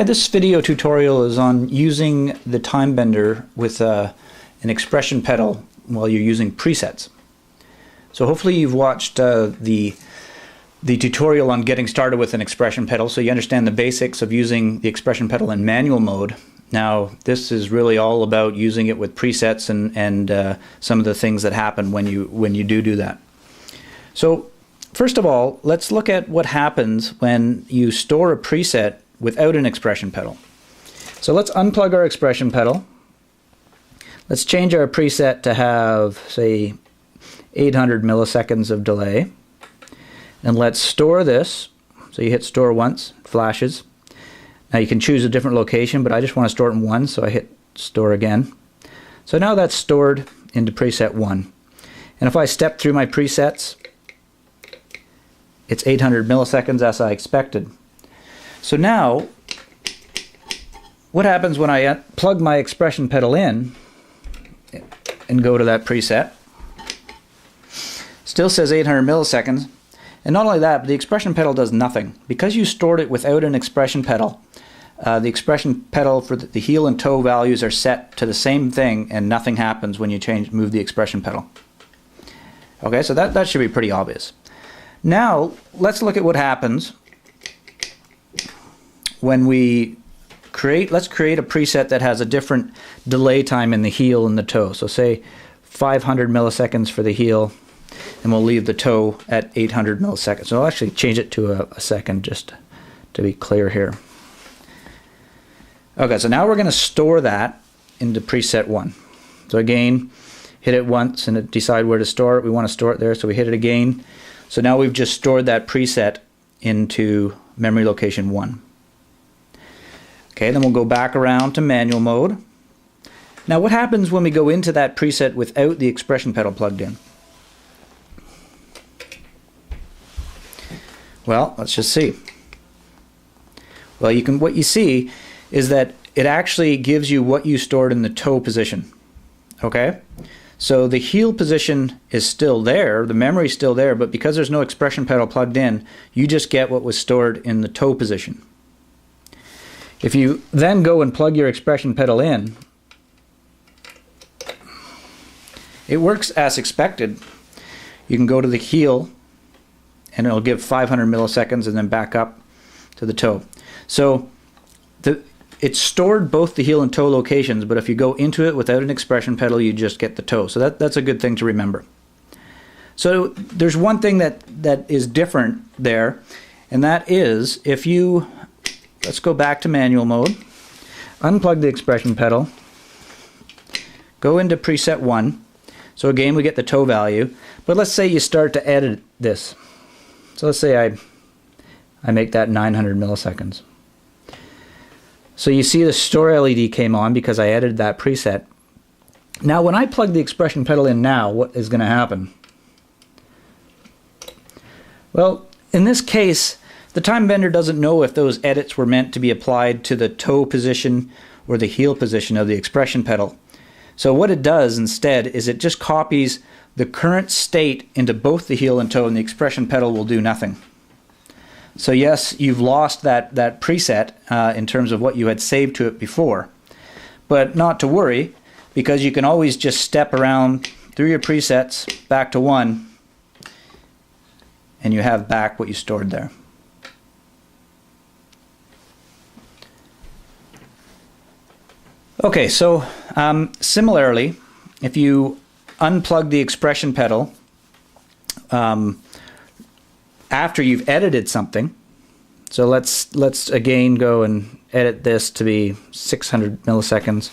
Hi, this video tutorial is on using the TimeBender with an expression pedal while you're using presets. So hopefully you've watched the tutorial on getting started with an expression pedal, so you understand the basics of using the expression pedal in manual mode. Now this is really all about using it with presets and some of the things that happen when you do that. So first of all, let's look at what happens when you store a preset without an expression pedal. So let's unplug our expression pedal. Let's change our preset to have, say, 800 milliseconds of delay. And let's store this. So you hit store once, it flashes. Now you can choose a different location, but I just want to store it in one, so I hit store again. So now that's stored into preset 1. And if I step through my presets, it's 800 milliseconds as I expected. So now, what happens when I plug my expression pedal in and go to that preset? Still says 800 milliseconds. And not only that, but the expression pedal does nothing. Because you stored it without an expression pedal, the expression pedal for the heel and toe values are set to the same thing, and nothing happens when you move the expression pedal. Okay, so that should be pretty obvious. Now, let's look at what happens when let's create a preset that has a different delay time in the heel and the toe. So say 500 milliseconds for the heel, and we'll leave the toe at 800 milliseconds. So I'll actually change it to a second just to be clear here. Okay, so now we're going to store that into preset 1. So again, hit it once and it decide where to store it. We want to store it there, so we hit it again. So now we've just stored that preset into memory location 1. Okay, then we'll go back around to manual mode. Now what happens when we go into that preset without the expression pedal plugged in? Well, let's just see. Well, what you see is that it actually gives you what you stored in the toe position. Okay? So the heel position is still there, the memory is still there, but because there's no expression pedal plugged in, you just get what was stored in the toe position. If you then go and plug your expression pedal in, it works as expected. You can go to the heel and it'll give 500 milliseconds and then back up to the toe. So it's stored both the heel and toe locations, but if you go into it without an expression pedal, you just get the toe. So that's a good thing to remember. So there's one thing that is different there, and that is if you, let's go back to manual mode, unplug the expression pedal, go into preset 1. So again, we get the toe value, but let's say you start to edit this. So let's say I make that 900 milliseconds. So you see the store LED came on because I edited that preset. Now when I plug the expression pedal in now, what is going to happen? Well, in this case, the TimeBender doesn't know if those edits were meant to be applied to the toe position or the heel position of the expression pedal. So what it does instead is it just copies the current state into both the heel and toe, and the expression pedal will do nothing. So yes, you've lost that preset in terms of what you had saved to it before. But not to worry, because you can always just step around through your presets back to 1, and you have back what you stored there. Okay, so similarly, if you unplug the expression pedal after you've edited something, so let's again go and edit this to be 600 milliseconds,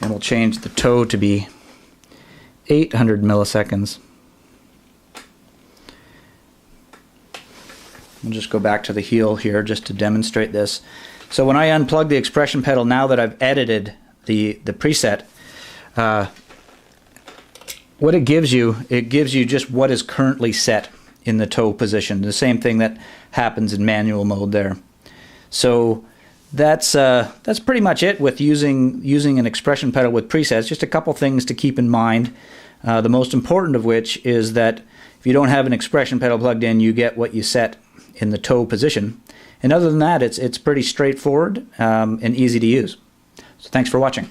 and we'll change the toe to be 800 milliseconds. We'll just go back to the heel here just to demonstrate this. So when I unplug the expression pedal, now that I've edited the preset, what it gives you just what is currently set in the toe position. The same thing that happens in manual mode there. So that's pretty much it with using an expression pedal with presets. Just a couple things to keep in mind. The most important of which is that if you don't have an expression pedal plugged in, you get what you set in the toe position. And other than that, it's pretty straightforward and easy to use. So thanks for watching.